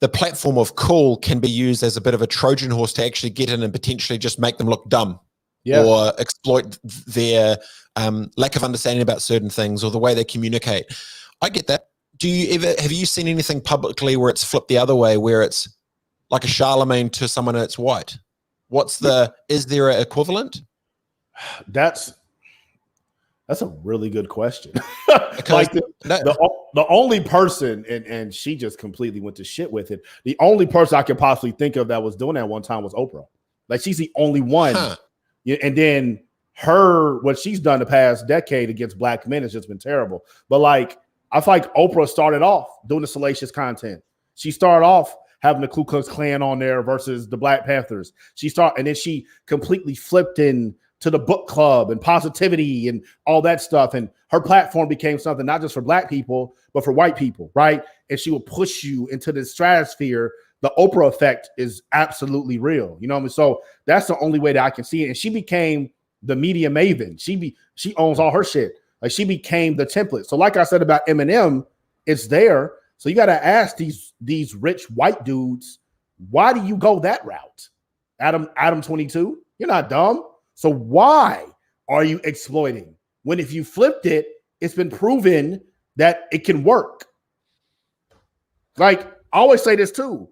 the platform of cool can be used as a bit of a Trojan horse to actually get in and potentially just make them look dumb, or exploit their lack of understanding about certain things or the way they communicate. I get that. Have you seen anything publicly where it's flipped the other way, where it's like a Charlemagne to someone that's white? Is there an equivalent? That's a really good question. Like the only person, and she just completely went to shit with it. The only person I could possibly think of that was doing that one time was Oprah. Like, she's the only one. And then what she's done the past decade against black men has just been terrible. But like, I feel like Oprah started off doing the salacious content. She started off having the Ku Klux Klan on there versus the Black Panthers. And then she completely flipped in to the book club and positivity and all that stuff. And her platform became something not just for black people, but for white people, right? And she will push you into the stratosphere. The Oprah effect is absolutely real. You know what I mean? So that's the only way that I can see it. And she became the media maven. She owns all her shit. Like, she became the template. So like I said about Eminem, it's there. So you got to ask these rich white dudes, why do you go that route? Adam22, you're not dumb. So why are you exploiting when, if you flipped it, it's been proven that it can work? Like, I always say this too.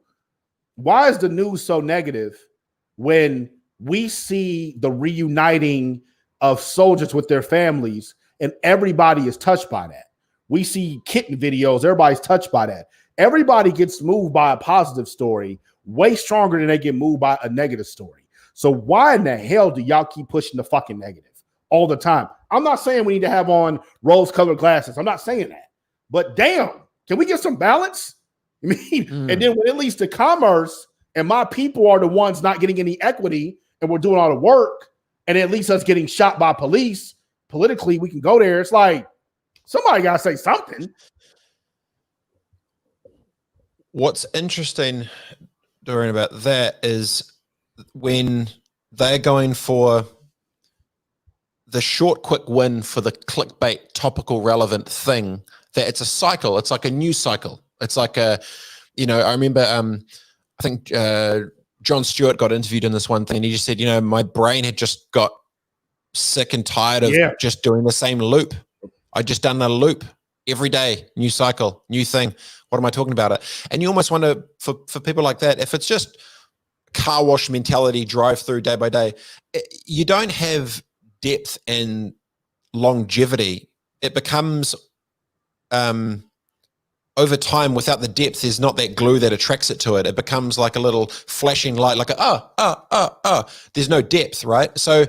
Why is the news so negative when we see the reuniting of soldiers with their families and everybody is touched by that? We see kitten videos. Everybody's touched by that. Everybody gets moved by a positive story way stronger than they get moved by a negative story. So why in the hell do y'all keep pushing the fucking negative all the time? I'm not saying we need to have on rose-colored glasses. I'm not saying that. But damn, can we get some balance? I mean, and then when it leads to commerce and my people are the ones not getting any equity and we're doing all the work, and it leads us getting shot by police, politically, we can go there. It's like, somebody got to say something. What's interesting, Dorian, about that is when they're going for the short, quick win for the clickbait, topical, relevant thing, that it's a cycle. It's like a news cycle. It's like I remember, I think Jon Stewart got interviewed in this one thing, and he just said, my brain had just got sick and tired of just doing the same loop. I just done a loop every day, new cycle, new thing. What am I talking about it? And you almost wonder for people like that, if it's just car wash mentality, drive through day by day, you don't have depth and longevity. It becomes over time, without the depth, there's not that glue that attracts it to it. It becomes like a little flashing light, like there's no depth, right? So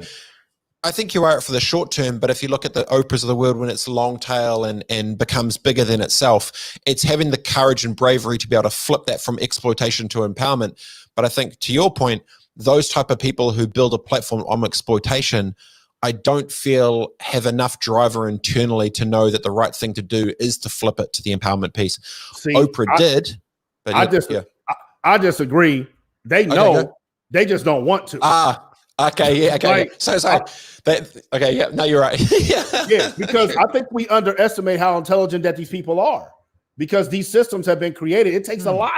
I think you're right for the short term, but if you look at the Oprahs of the world, when it's long tail and becomes bigger than itself, it's having the courage and bravery to be able to flip that from exploitation to empowerment. But I think, to your point, those type of people who build a platform on exploitation, I don't feel have enough driver internally to know that the right thing to do is to flip it to the empowerment piece. See, Oprah did, but I disagree. They know, they just don't want to. Okay, yeah, okay. No, you're right. Yeah, because I think we underestimate how intelligent that these people are, because these systems have been created. It takes a lot.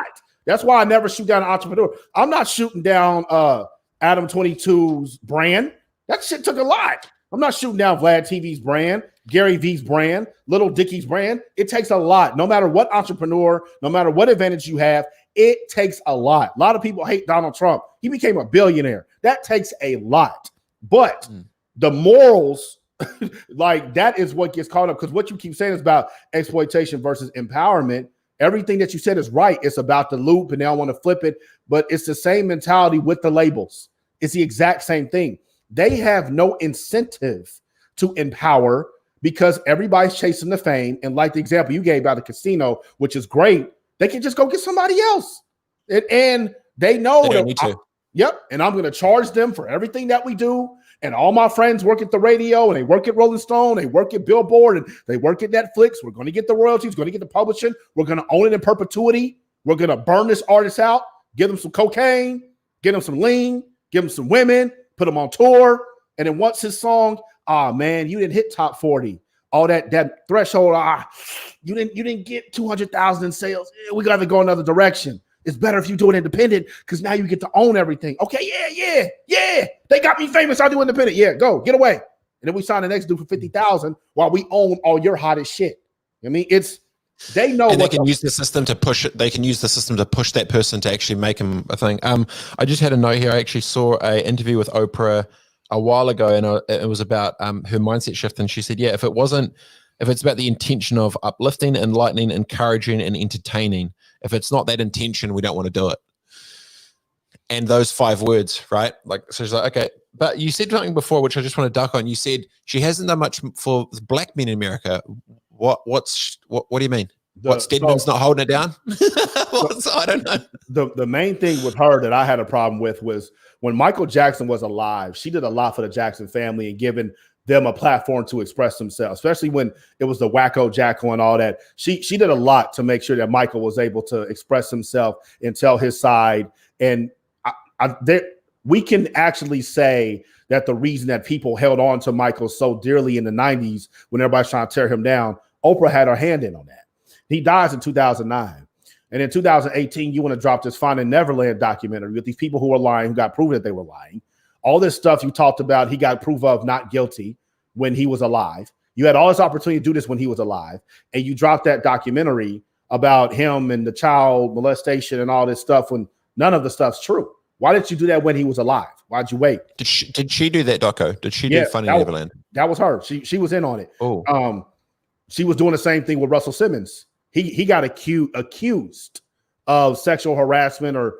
That's why I never shoot down an entrepreneur. I'm not shooting down Adam 22's brand. That shit took a lot. I'm not shooting down Vlad TV's brand, Gary V's brand, Little Dickie's brand. It takes a lot. No matter what entrepreneur, no matter what advantage you have, it takes a lot. A lot of people hate Donald Trump. He became a billionaire. That takes a lot. But the morals, like, that is what gets caught up, because what you keep saying is about exploitation versus empowerment. Everything that you said is right. It's about the loop, and they all want to flip it. But it's the same mentality with the labels. It's the exact same thing. They have no incentive to empower because everybody's chasing the fame. And like the example you gave about the casino, which is great, they can just go get somebody else. And they know they don't need to. Yep. And I'm going to charge them for everything that we do. And all my friends work at the radio, and they work at Rolling Stone, they work at Billboard, and they work at Netflix. We're going to get the royalties, we're going to get the publishing, we're going to own it in perpetuity. We're going to burn this artist out, give them some cocaine, get them some lean, give them some women, put them on tour. And then once his song, man, you didn't hit top 40, all that threshold, you didn't get 200,000 in sales. We got to go another direction. It's better if you do it independent, because now you get to own everything. Okay, yeah. They got me famous. I'll do independent. Yeah, go, get away. And then we sign the next dude for 50,000 while we own all your hottest shit. I mean, they know. And they can use the system to push it. They can use the system to push that person to actually make him a thing. I just had a note here. I actually saw an interview with Oprah a while ago, and it was about her mindset shift. And she said, yeah, if it's about the intention of uplifting, enlightening, encouraging, and entertaining, if it's not that intention, we don't want to do it. And those 5 words, right? Like, so she's like, okay. But you said something before, which I just want to duck on. You said she hasn't done much for black men in America. What do you mean? Stedman's not holding it down? I don't know. The main thing with her that I had a problem with was when Michael Jackson was alive, she did a lot for the Jackson family and giving them a platform to express themselves, especially when it was the Wacko Jacko and all that. She did a lot to make sure that Michael was able to express himself and tell his side. And we can actually say that the reason that people held on to Michael so dearly in the 90s when everybody's trying to tear him down, Oprah had her hand in on that. He dies in 2009. And in 2018, you want to drop this Finding Neverland documentary with these people who are lying, who got proven that they were lying. All this stuff you talked about, he got proof of not guilty when he was alive. You had all this opportunity to do this when he was alive. And you dropped that documentary about him and the child molestation and all this stuff when none of the stuff's true. Why didn't you do that when he was alive? Why'd you wait? Did she do that, Doco? Did she do Finding Neverland? That was her. She was in on it. Oh. She was doing the same thing with Russell Simmons. He got accused of sexual harassment or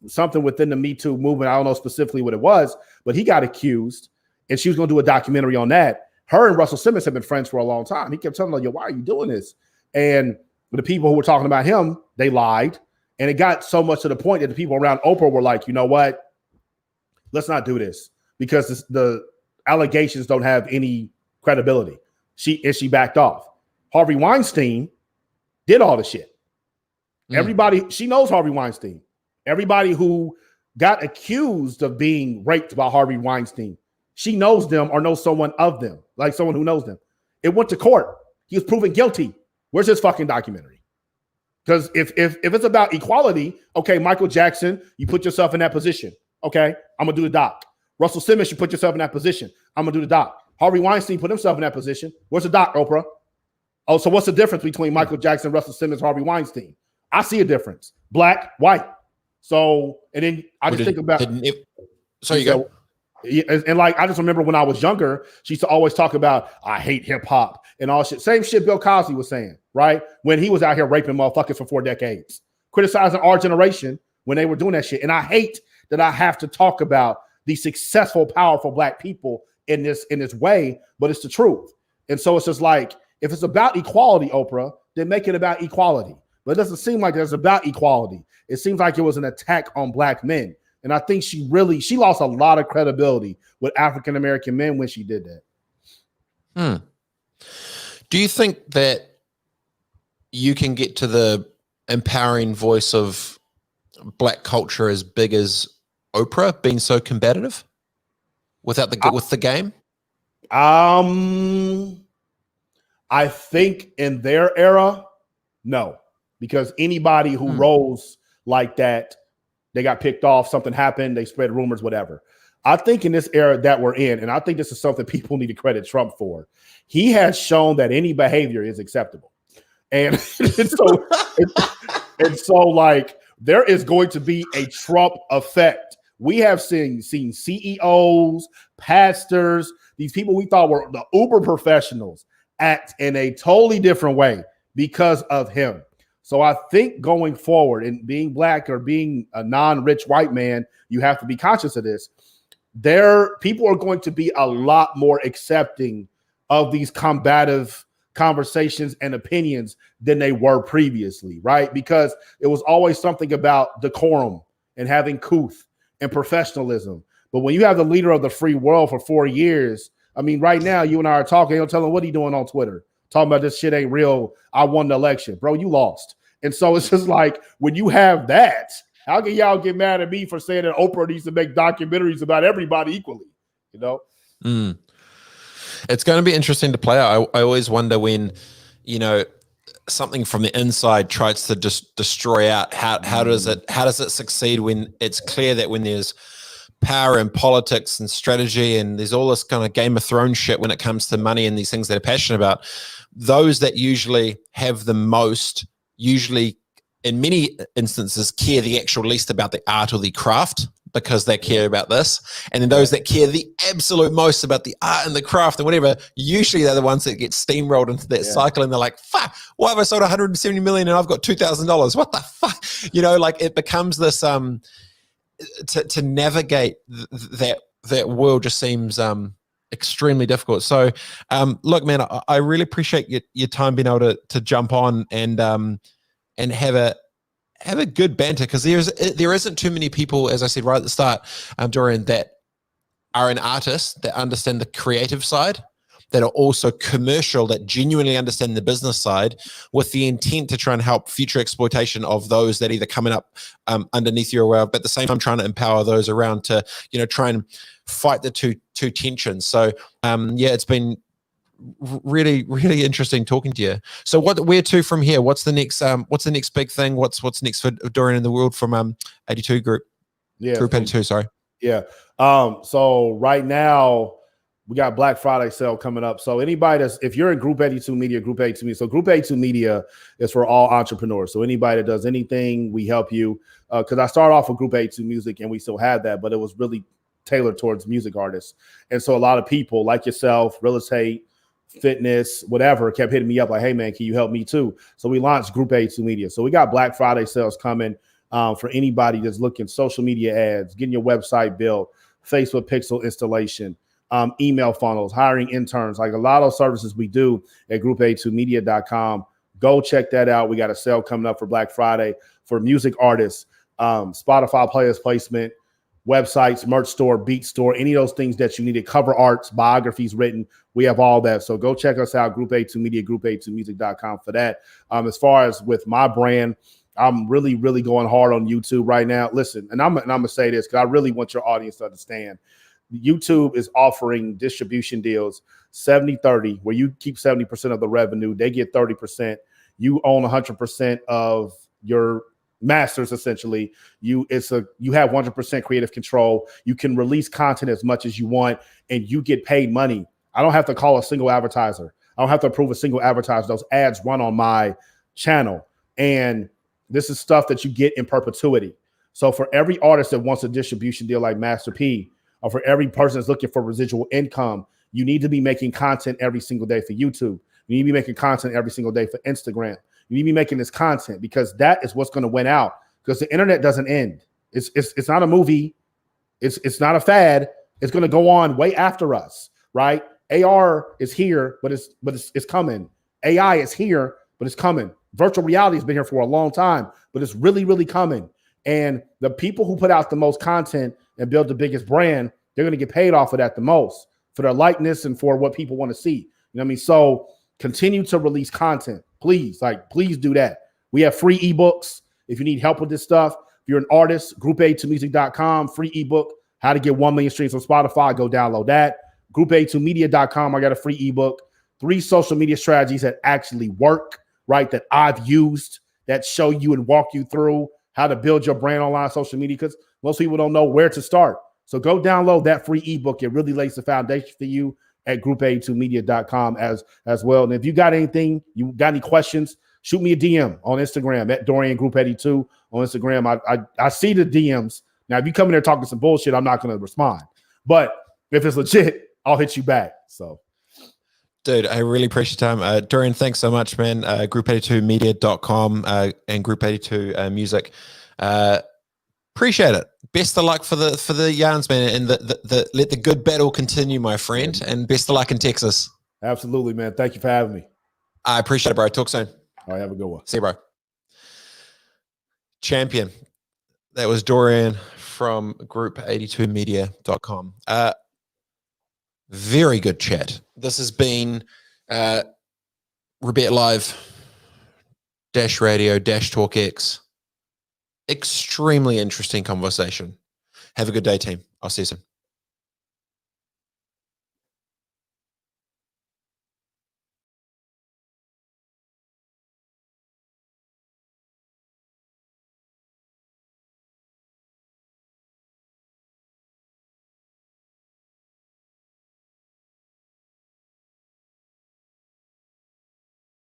something within the Me Too movement. I don't know specifically what it was, but he got accused, and she was going to do a documentary on that. Her and Russell Simmons have been friends for a long time. He kept telling her, yo, why are you doing this? And the people who were talking about him, they lied. And it got so much to the point that the people around Oprah were like, you know what? Let's not do this, because the allegations don't have any credibility. She backed off. Harvey Weinstein did all the shit. Everybody, she knows Harvey Weinstein. Everybody who got accused of being raped by Harvey Weinstein, she knows them or knows someone of them, like someone who knows them. It went to court. He was proven guilty. Where's his fucking documentary? Because if it's about equality, okay, Michael Jackson, you put yourself in that position. Okay, I'm gonna do the doc. Russell Simmons, you put yourself in that position. I'm gonna do the doc. Harvey Weinstein put himself in that position. Where's the doc, Oprah? Oh, so what's the difference between Michael Jackson, Russell Simmons, Harvey Weinstein? I see a difference. Black, white. So, and then I just think about. So you go. And like, I just remember when I was younger, she used to always talk about, I hate hip hop and all shit. Same shit Bill Cosby was saying, right? When he was out here raping motherfuckers for 4 decades, criticizing our generation when they were doing that shit. And I hate that I have to talk about these successful, powerful Black people in this way, but it's the truth. And so it's just like, if it's about equality, Oprah, then make it about equality. But it doesn't seem like it's about equality. It seems like it was an attack on Black men. And I think she lost a lot of credibility with African-American men when she did that. Do you think that you can get to the empowering voice of Black culture as big as Oprah being so combative with the game? I think in their era, no, because anybody who rolls like that, they got picked off, something happened, they spread rumors, whatever. I think in this era that we're in, and I think this is something people need to credit Trump for, he has shown that any behavior is acceptable. And so like there is going to be a Trump effect. We have seen CEOs, pastors, these people we thought were the uber professionals act in a totally different way because of him. So I think going forward and being Black or being a non-rich white man, you have to be conscious of this. People are going to be a lot more accepting of these combative conversations and opinions than they were previously, right? Because it was always something about decorum and having couth and professionalism. But when you have the leader of the free world for 4 years, I mean, right now, you and I are talking, you'll tell him what he doing on Twitter, talking about this shit ain't real. I won the election. Bro, you lost. And so it's just like, when you have that, how can y'all get mad at me for saying that Oprah needs to make documentaries about everybody equally? You know? It's going to be interesting to play out. I always wonder when, something from the inside tries to just destroy out. How does it succeed when it's clear that when there's power and politics and strategy and there's all this kind of Game of Thrones shit when it comes to money and these things they're passionate about, those that usually have the most, usually in many instances care the actual least about the art or the craft because they care about this. And then those that care the absolute most about the art and the craft and whatever, usually they're the ones that get steamrolled into that cycle and they're like, fuck, why have I sold 170 million and I've got $2,000? What the fuck? Like it becomes this, to navigate that world just seems extremely difficult. So look, man, I really appreciate your time being able to jump on and have a good banter, because there isn't too many people, as I said right at the start, Dorian, that are an artist that understand the creative side, that are also commercial, that genuinely understand the business side with the intent to try and help future exploitation of those that either coming up underneath you or wherever, but at the same time trying to empower those around to, try and fight the two tensions. So it's been really, really interesting talking to you. So where to from here? What's the next big thing? What's next for Dorian in the world from 82 Group? Yeah. Group 82, sorry. Yeah. So right now we got Black Friday sale coming up. So anybody if you're in Group 82 Media, Group 82 Media. So Group 82 Media is for all entrepreneurs. So anybody that does anything, we help you. Because I started off with Group 82 Music and we still had that, but it was really tailored towards music artists. And so a lot of people like yourself, real estate, fitness, whatever, kept hitting me up like, hey man, can you help me too? So we launched Group 82 Media. So we got Black Friday sales coming for anybody that's looking, social media ads, getting your website built, Facebook pixel installation, email funnels, hiring interns, like a lot of services we do at group82media.com. Go check that out. We got a sale coming up for Black Friday for music artists, Spotify players placement, websites, merch store, beat store, any of those things that you needed, cover arts, biographies written. We have all that. So go check us out, Group 82 Media, group82music.com for that. As far as with my brand, I'm really, really going hard on YouTube right now. Listen, and I'm going to say this because I really want your audience to understand. YouTube is offering distribution deals 70-30, where you keep 70% of the revenue, they get 30%. You own 100% of your masters. Essentially, you have 100% creative control. You can release content as much as you want, and you get paid money. I don't have to call a single advertiser. I don't have to approve a single advertiser. Those ads run on my channel, and this is stuff that you get in perpetuity. So for every artist that wants a distribution deal like Master P, or for every person that's looking for residual income, you need to be making content every single day for YouTube. You need to be making content every single day for Instagram. You need to be making this content, because that is what's going to win out, because the internet doesn't end. It's not a movie. It's not a fad. It's going to go on way after us, right? AR is here, but it's coming. AI is here, but it's coming. Virtual reality has been here for a long time, but it's really, really coming. And the people who put out the most content and build the biggest brand, they're going to get paid off of that the most, for their likeness and for what people want to see. You know what I mean? So continue to release content, please. Please do that. We have free ebooks if you need help with this stuff. If you're an artist, group82music.com, free ebook, how to get 1 million streams on Spotify. Go download that. Group82media.com. I got a free ebook. 3 social media strategies that actually work, right? That I've used, that show you and walk you through how to build your brand online social media, because most people don't know where to start. So go download that free ebook. It really lays the foundation for you at group82media.com as well. And if you got anything, you got any questions, shoot me a DM on Instagram at Dorian Group 82 on Instagram. I see the DMs. Now, if you come in there talking some bullshit, I'm not going to respond. But if it's legit, I'll hit you back. So, dude, I really appreciate your time. Dorian, thanks so much, man. Group82media.com and Group82 Music. Appreciate it. Best of luck for the yarns, man, and let the good battle continue, my friend. And best of luck in Texas. Absolutely, man. Thank you for having me. I appreciate it, bro. Talk soon. All right, have a good one. See you, bro. Champion. That was Dorian from Group82media.com. Very good chat. This has been Robett Live Dash Radio Dash Talk X. Extremely interesting conversation. Have a good day, team. I'll see you soon.